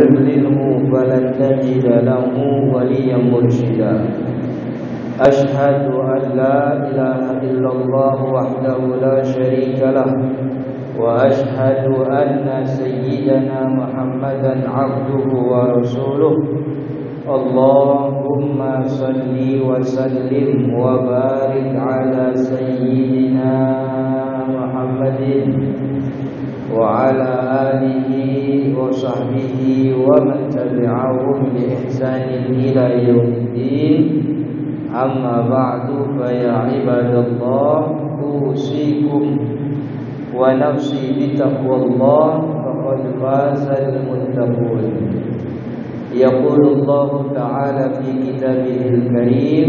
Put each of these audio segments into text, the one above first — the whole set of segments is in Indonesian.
يضلله فلن تجد له وليا مرشدا أشهد أن لا إله إلا الله وحده لا شريك له وأشهد أن سيدنا محمدا عبده ورسوله اللهم صل وسلم وبارك على سيدنا محمد وعلى آله وصحبه ومن تبعهم بإحسان إلى يوم الدين أما بعد فيا عباد الله أوصيكم ونفسي بتقوى الله فقد فاز المتقون يقول الله تعالى في كتابه الكريم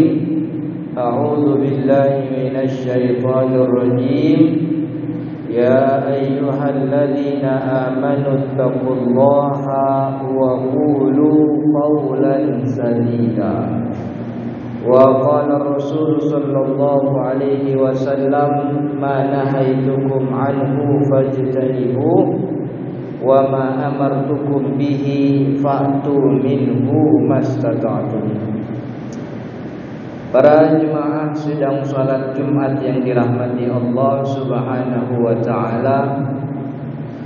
أعوذ بالله من الشيطان الرجيم يا أيها الذين آمنوا اتقوا الله وقولوا قولا سديدا وقال الرسول صلى الله عليه وسلم ما نهيتكم عنه فاجتنبوه وما أمرتكم به فأتوا منه ما استطعتم. Para jemaah sidang salat Jumat yang dirahmati Allah Subhanahu wa taala.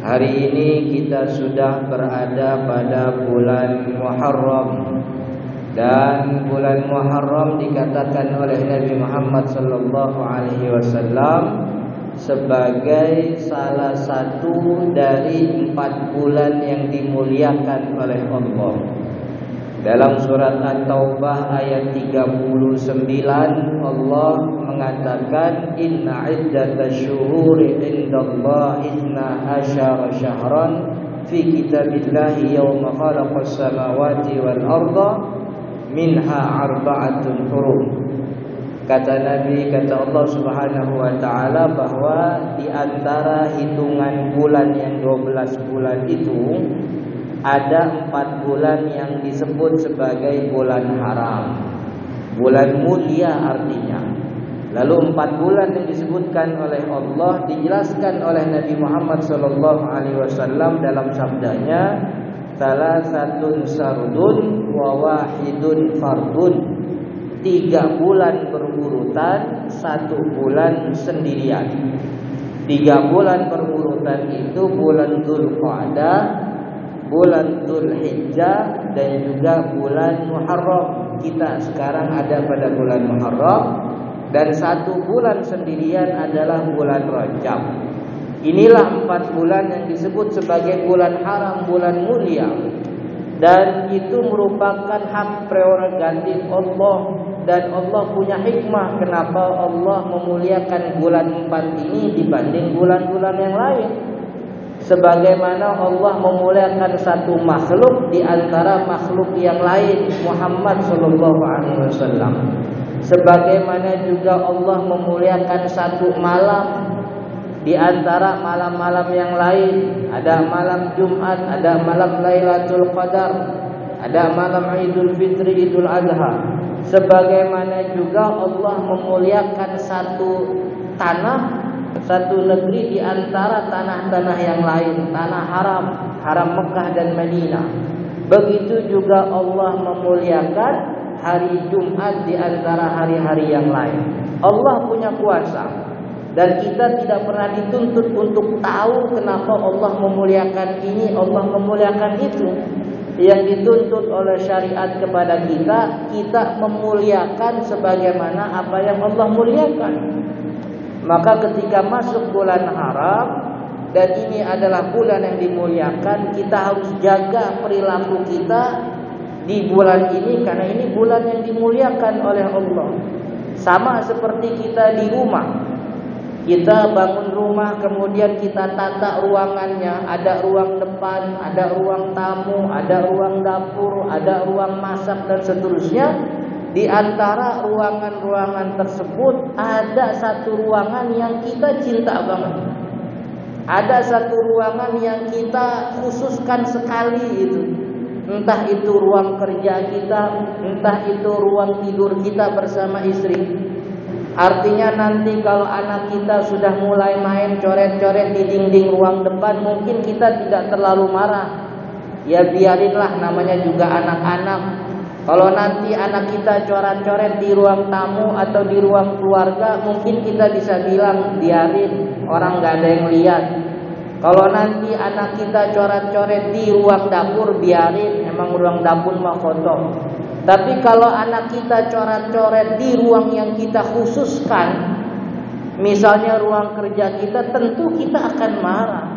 Hari ini kita sudah berada pada bulan Muharram. Dan bulan Muharram dikatakan oleh Nabi Muhammad sallallahu alaihi wasallam sebagai salah satu dari 4 bulan yang dimuliakan oleh Allah. Dalam surat At-Taubah ayat 39 Allah mengatakan inna iddatasyuhuri indallahi 12 syahran fi kitabillahi yawma khalaqas samawati wal arda minha arba'atun hurum. Kata Nabi, kata Allah Subhanahu wa taala bahwa di antara hitungan bulan yang 12 bulan itu ada 4 bulan yang disebut sebagai bulan haram, bulan mulia artinya. Lalu 4 bulan yang disebutkan oleh Allah dijelaskan oleh Nabi Muhammad sallallahu alaihi wasallam dalam sabdanya, salasatun sardun wa wahidun fardun. 3 bulan berurutan, 1 bulan sendirian. 3 bulan berurutan itu bulan Dzulqa'dah, bulan Dzulhijjah dan juga bulan Muharram. Kita sekarang ada pada bulan Muharram dan 1 bulan sendirian adalah bulan Rajab. Inilah 4 bulan yang disebut sebagai bulan haram, bulan mulia. Dan itu merupakan hak prerogatif Allah. Dan Allah punya hikmah kenapa Allah memuliakan bulan 4 ini dibanding bulan-bulan yang lain. Sebagaimana Allah memuliakan satu makhluk di antara makhluk yang lain, Muhammad sallallahu alaihi wasallam. Sebagaimana juga Allah memuliakan satu malam di antara malam-malam yang lain. Ada malam Jumat, ada malam Lailatul Qadar, ada malam Idul Fitri, Idul Adha. Sebagaimana juga Allah memuliakan satu tanah, satu negeri di antara tanah-tanah yang lain, tanah haram, haram Mekah dan Madinah. Begitu juga Allah memuliakan hari Jumat di antara hari-hari yang lain. Allah punya kuasa dan kita tidak pernah dituntut untuk tahu kenapa Allah memuliakan ini, Allah memuliakan itu. Yang dituntut oleh syariat kepada kita, kita memuliakan sebagaimana apa yang Allah muliakan. Maka ketika masuk bulan haram dan ini adalah bulan yang dimuliakan, kita harus jaga perilaku kita di bulan ini karena ini bulan yang dimuliakan oleh Allah. Sama seperti kita di rumah. Kita bangun rumah kemudian kita tata ruangannya, ada ruang depan, ada ruang tamu, ada ruang dapur, ada ruang masak dan seterusnya. Di antara ruangan-ruangan tersebut ada satu ruangan yang kita cinta banget. Ada satu ruangan yang kita khususkan sekali itu. Entah itu ruang kerja kita, entah itu ruang tidur kita bersama istri. Artinya nanti kalau anak kita sudah mulai main coret-coret di dinding ruang depan, mungkin kita tidak terlalu marah. ya biarinlah, namanya juga anak-anak. Kalau nanti anak kita coret-coret di ruang tamu atau di ruang keluarga, mungkin kita bisa bilang biarin, orang nggak ada yang lihat. Kalau nanti anak kita coret-coret di ruang dapur, biarin, emang ruang dapur mah kotor. Tapi kalau anak kita coret-coret di ruang yang kita khususkan, misalnya ruang kerja kita, tentu kita akan marah.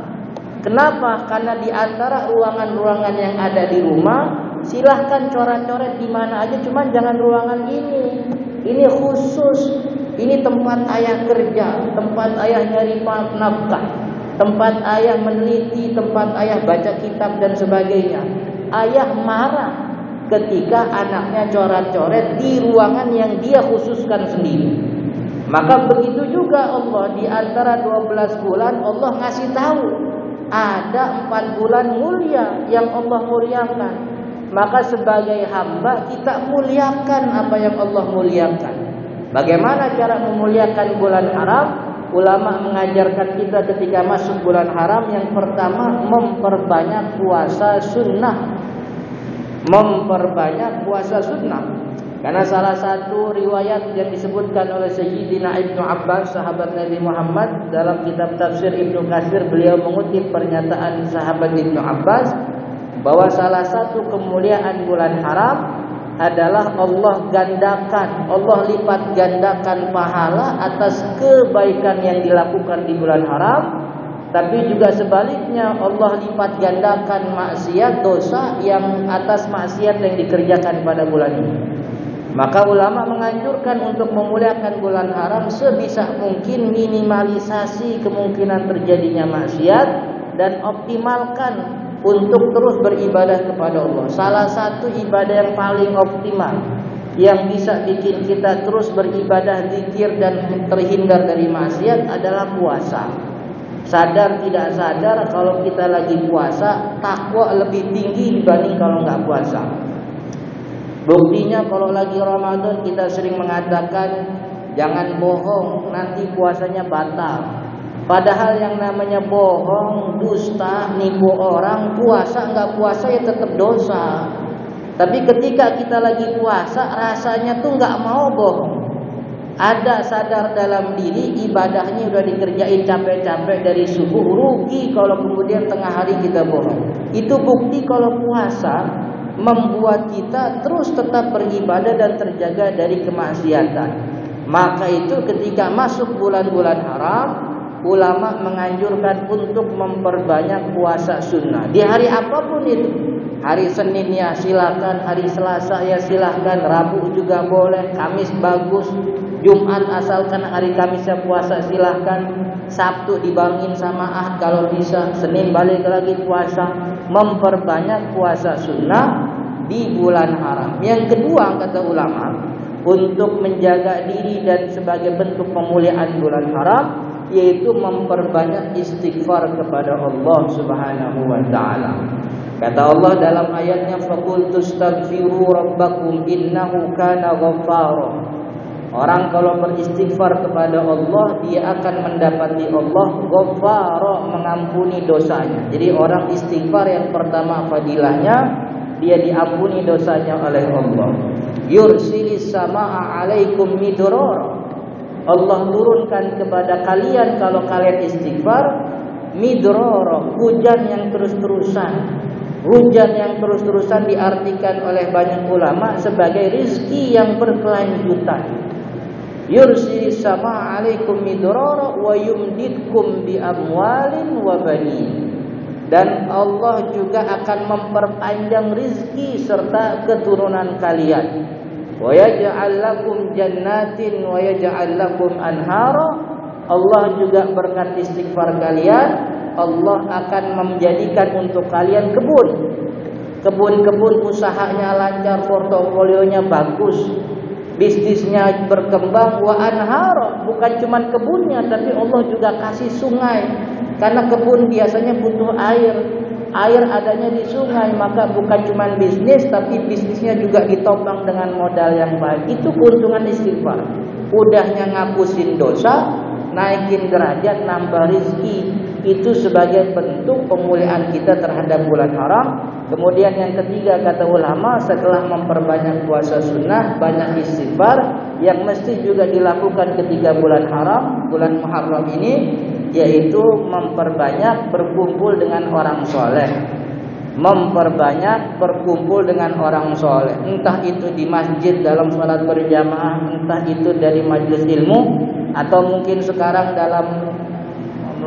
Kenapa? Karena di antara ruangan-ruangan yang ada di rumah, silahkan coret-coret di mana aja, cuman jangan ruangan ini. Ini khusus, ini tempat ayah kerja, tempat ayah nyari nafkah, tempat ayah meneliti, tempat ayah baca kitab dan sebagainya. Ayah marah ketika anaknya coret-coret di ruangan yang dia khususkan sendiri. Maka begitu juga Allah, di antara 12 bulan Allah ngasih tahu ada 4 bulan mulia yang Allah muliakan. Maka sebagai hamba kita muliakan apa yang Allah muliakan. Bagaimana cara memuliakan bulan haram? Ulama mengajarkan kita ketika masuk bulan haram, yang pertama memperbanyak puasa sunnah. Memperbanyak puasa sunnah. Karena salah satu riwayat yang disebutkan oleh Sayyidina Ibnu Abbas, sahabat Nabi Muhammad, dalam kitab tafsir Ibnu Katsir, beliau mengutip pernyataan sahabat Ibnu Abbas bahwa salah satu kemuliaan bulan haram adalah Allah gandakan, Allah lipat gandakan pahala atas kebaikan yang dilakukan di bulan haram. Tapi juga sebaliknya, Allah lipat gandakan maksiat, dosa yang atas maksiat yang dikerjakan pada bulan ini. Maka ulama menganjurkan untuk memuliakan bulan haram sebisa mungkin minimalisasi kemungkinan terjadinya maksiat dan optimalkan untuk terus beribadah kepada Allah. Salah satu ibadah yang paling optimal yang bisa bikin kita terus beribadah, zikir dan terhindar dari maksiat adalah puasa. Sadar tidak sadar, kalau kita lagi puasa, takwa lebih tinggi dibanding kalau nggak puasa. Buktinya kalau lagi Ramadan kita sering mengatakan jangan bohong, nanti puasanya batal. Padahal yang namanya bohong, dusta, nipu orang, puasa nggak puasa ya tetap dosa. Tapi ketika kita lagi puasa, rasanya tuh nggak mau bohong. Ada sadar dalam diri, ibadahnya udah dikerjain capek-capek dari subuh, rugi kalau kemudian tengah hari kita bohong. Itu bukti kalau puasa membuat kita terus tetap beribadah dan terjaga dari kemaksiatan. Maka itu ketika masuk bulan-bulan haram, ulama menganjurkan untuk memperbanyak puasa sunnah di hari apapun itu. Hari Senin ya silakan, hari Selasa ya silakan, Rabu juga boleh, Kamis bagus, Jumat asalkan hari Kamisnya puasa silakan, Sabtu dibangin sama Ahad kalau bisa, Senin balik lagi puasa. Memperbanyak puasa sunnah di bulan haram. Yang kedua kata ulama, untuk menjaga diri dan sebagai bentuk pemuliaan bulan haram, yaitu memperbanyak istighfar kepada Allah Subhanahu wa taala. Kata Allah dalam ayatnya, faqul tastaghfiru rabbakum innahu kana ghaffara. Orang kalau beristighfar kepada Allah, dia akan mendapati Allah Ghaffara, mengampuni dosanya. Jadi orang istighfar yang pertama fadilahnya, dia diampuni dosanya oleh Allah. Yursilis samaa alaikum midrara. Allah turunkan kepada kalian kalau kalian istighfar midrara, hujan yang terus-terusan. Hujan yang terus-terusan diartikan oleh banyak ulama sebagai rizki yang berkelanjutan. Yursilis samaa alaikum midrara wa yumditkum bi amwalin wa banin. Dan Allah juga akan memperpanjang rizki serta keturunan kalian. Wa yaj'al lakum jannatin wa yaj'al lakum anhara. Allah juga berkat istighfar kalian, Allah akan menjadikan untuk kalian kebun. Kebun-kebun usahanya lancar, portofolionya bagus, bisnisnya berkembang. Wa anhara, bukan cuma kebunnya, tapi Allah juga kasih sungai. Karena kebun biasanya butuh air. Air adanya di sungai, maka bukan cuma bisnis, tapi bisnisnya juga ditopang dengan modal yang baik. Itu keuntungan istighfar. Udahnya ngapusin dosa, naikin derajat, nambah rizki. Itu sebagai bentuk pemuliaan kita terhadap bulan haram. Kemudian yang ketiga kata ulama, setelah memperbanyak puasa sunnah, banyak istighfar yang mesti juga dilakukan ketika bulan haram, bulan Muharram ini, yaitu memperbanyak berkumpul dengan orang soleh. Memperbanyak berkumpul dengan orang soleh, entah itu di masjid dalam sholat berjamaah, entah itu dari majelis ilmu, atau mungkin sekarang dalam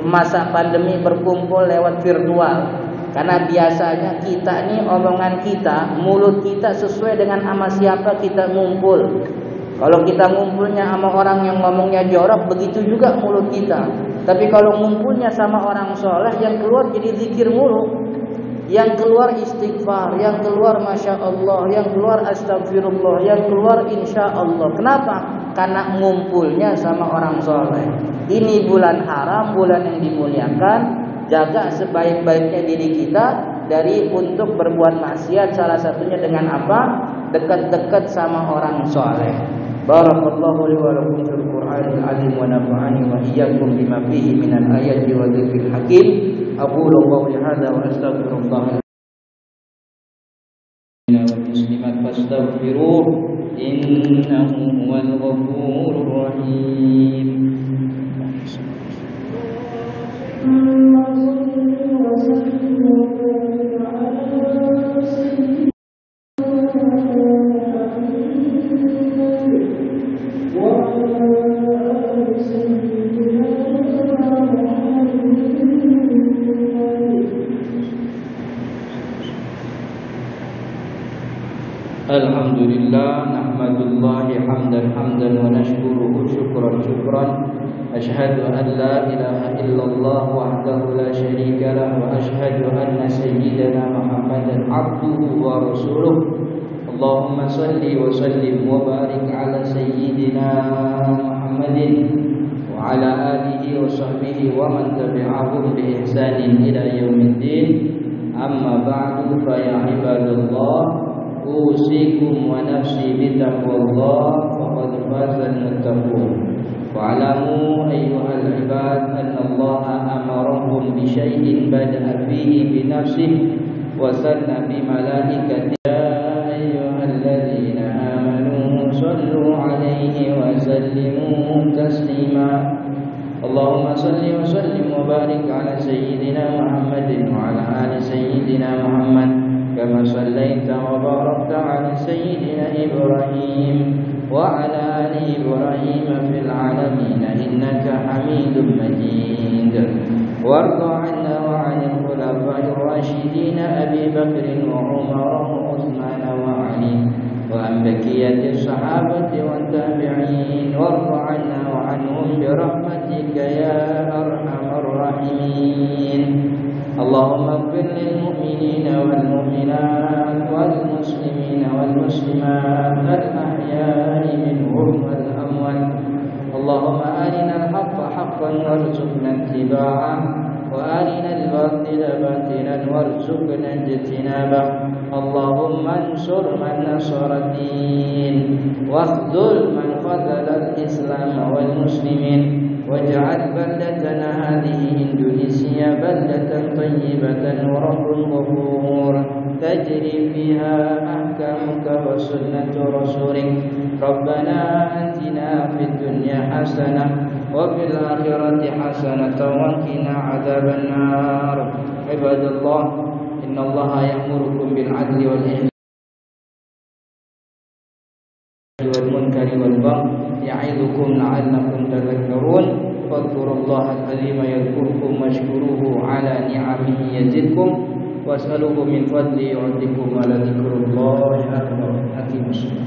masa pandemi berkumpul lewat virtual. Karena biasanya kita nih, omongan kita, mulut kita sesuai dengan sama siapa kita ngumpul. Kalau kita ngumpulnya sama orang yang ngomongnya jorok, begitu juga mulut kita. Tapi kalau ngumpulnya sama orang soleh, yang keluar jadi zikir mulu, yang keluar istighfar, yang keluar masya Allah, yang keluar astagfirullah, yang keluar insya Allah. Kenapa? Karena ngumpulnya sama orang soleh. Ini bulan haram, bulan yang dimuliakan. Jaga sebaik-baiknya diri kita dari untuk berbuat maksiat. Salah satunya dengan apa? Dekat-dekat sama orang soleh. Barakallahu li wa lakum fil Qur'anil azim wa nafa'ani wa iyyakum bima fihi minal ayati wa dzikril hakim. Aqulu qawli hadza wa astaghfirullah wal muslimat fastaghfiruh innahu huwal ghafurur rahim. Alhamdulillah, nahmadullahi hamdan wa nashkuruhu syukran. Ashhadu an la ilaha illallah wahdahu la syarika lah wa ashhadu anna sayyidana Muhammadan abduhu wa rasuluh. Allahumma salli wa sallim wa barik ala sayyidina Muhammadin wa ala alihi wa sahbihi wa man tabi'ahum bi ihsanin ila yaumiddin. Amma ba'du, fa ya ibadallah, usikum wa nafsi bitaqwallah, faqad fazal muttaqun. Wa'lamu ayyuhal ibad anna Allah amarakum bi syai'in bada'a fihi bi nafsihi wa sanna bi malaikatihi. Ya ayyuhalladzina amanu sallu 'alaihi wa sallimu taslima. Allahumma salli wa sallim wa barik 'ala sayyidina Muhammadin wa 'ala ali sayyidina Muhammad كما صليت وباركت على سيدنا إبراهيم وعلى آل إبراهيم في العالمين إنك حميد مجيد. وارض عنا وعن الخلفاء الراشدين أبي بكر وعمر وعثمان وعلي وعن بقية الصحابة والتابعين. وارض عنا وعنهم برحمتك يا أرحم الراحمين. اللهم اغفر للمؤمنين والمؤمنات والمسلمين والمسلمات الأحياء منهم والأموات. اللهم أرنا الحق حقا وارزقنا اتباعه وأرنا الباطل باطلا وارزقنا اجتنابه. اللهم انصر من نصر الدين واخذل من خذل الإسلام والمسلمين. واجعل بلدتنا هذه إندونيسيا بلدة طيبة ورب غفور تجري فيها أحكامك وسنة رسولك. ربنا آتنا في الدنيا حسنة وفي الآخرة حسنة وقنا عذاب النار. عباد الله، إن الله يأمركم بالعدل والإحسان والمنكر والبغي يعظكم لعلكم تذكرون. فاذكروا الله العظيم يذكركم واشكروه على نعمه يزدكم واسألوه من فضله يعطكم ولذكر الله أكبر. أقيموا الصلاة.